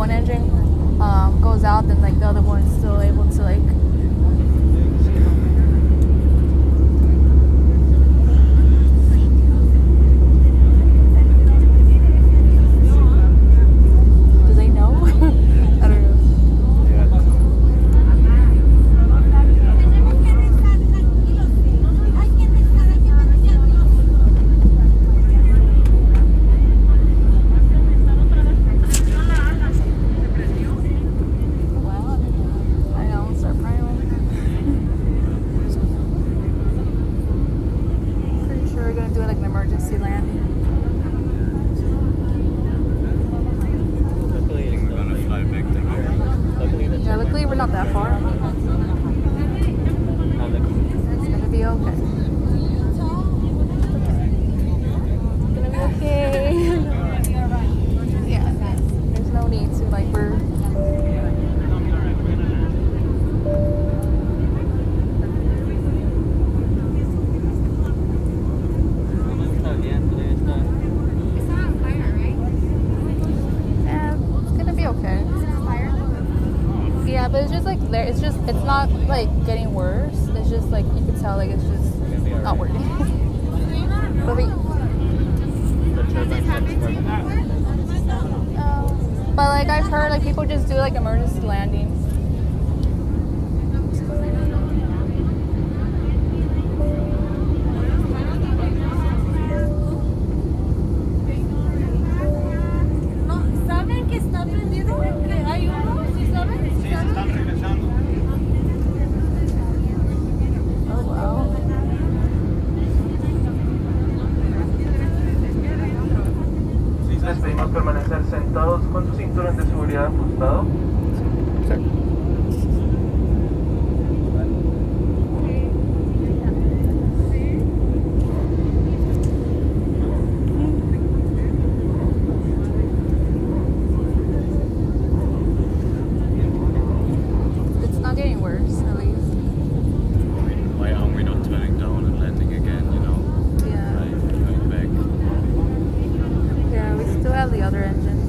one engine goes out, then like the other one's still able to like. Do they know? I don't know. It's not like getting worse. It's just like you can tell like it's just not working. But like I've heard like people just do like emergency landings. Permanecer sentados con su cinturón de seguridad ajustado. It's not getting worse, at least. Why are we not turning down and landing again, you know? Yeah. Like going back. Yeah, we still have the other engine.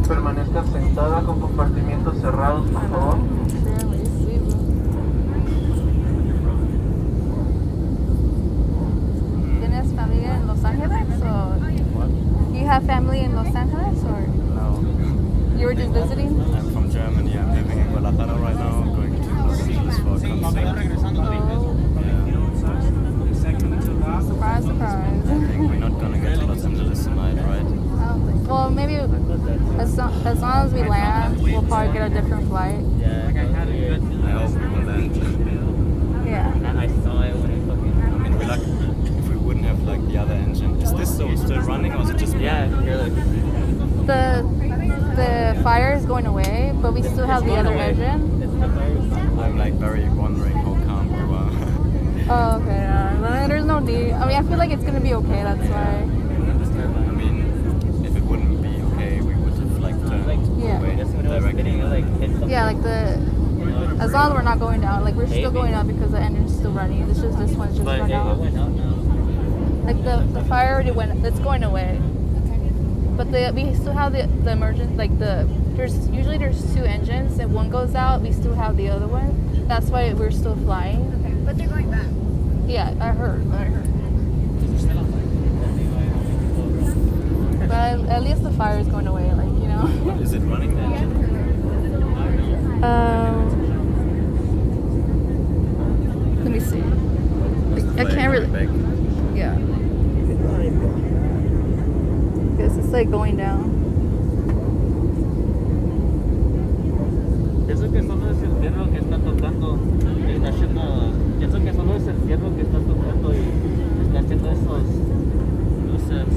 Permanezca sentada con compartimientos cerrados, por favor. ¿Tienes familia en Los Angeles or? What? You have family in Los Angeles or? No. You were just visiting? I'm from Germany. I'm living in Guadalajara right now. I'm going to Los Angeles for a concert. Surprise, surprise. I think we're not gonna get to Los Angeles tonight, right? I don't think. Well, maybe as long as we land, we'll probably get a different flight. Yeah. I hope we will land. Yeah. And I saw it when it fucking. I mean, we're lucky if we wouldn't have like the other engine. Is this still running or is it just? Yeah, The fire is going away, but we still have the other engine. I'm like very wondering how calm you are. Oh, okay. There's no need. I mean, I feel like it's gonna be okay. That's why. I mean, if it wouldn't be okay, we would have like turned away directly. Yeah, like as long as we're not going down, like we're still going down because the engine's still running. It's just this one's just run out. Like the fire already went. It's going away. But we still have the emergent, like there's two engines. If one goes out, we still have the other one. That's why we're still flying. Okay, but they're going back. Yeah, I heard. But at least the fire is going away, like, you know. Is it running then? Let me see. I can't really. Yeah. Because it's like going down. Pienso que solo es el fierro que está tocando y está haciendo. Pienso que solo es el fierro que está tocando y está haciendo esos luces.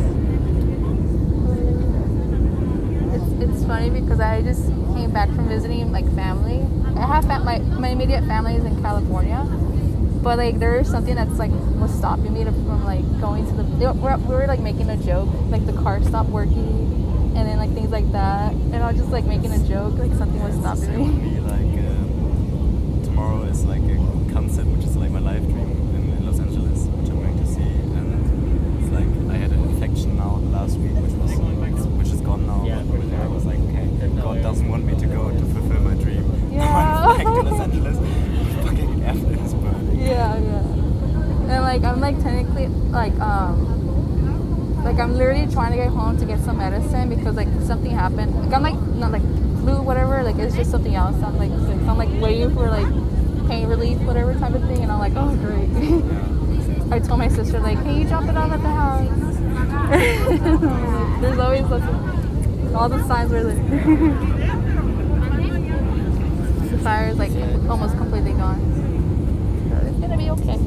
It's funny because I just came back from visiting like family. I have my immediate family is in California, But like there is something that's like was stopping me from like going to the. We were like making a joke, like the car stopped working, and then like things like that. And I was just like making a joke, like something was stopping me. Be like tomorrow is like a concert, which is like my life dream in Los Angeles, which I'm going to see. And it's like I had an infection now last week, which is gone now. But I was like, okay, God doesn't want me to go to fulfill my dream. Yeah. I'm back to Los Angeles. Fucking airplane is burning. Yeah. And like I'm like technically like I'm literally trying to get home to get some medicine because like something happened. Like I'm like not like flu whatever. Like it's just something else. I'm like sick. So I'm like waiting for like pain relief whatever type of thing. And I'm like, oh great. I told my sister like, can you drop it off at the house? There's always like all the signs were like the fire is like almost completely gone. So it's gonna be okay.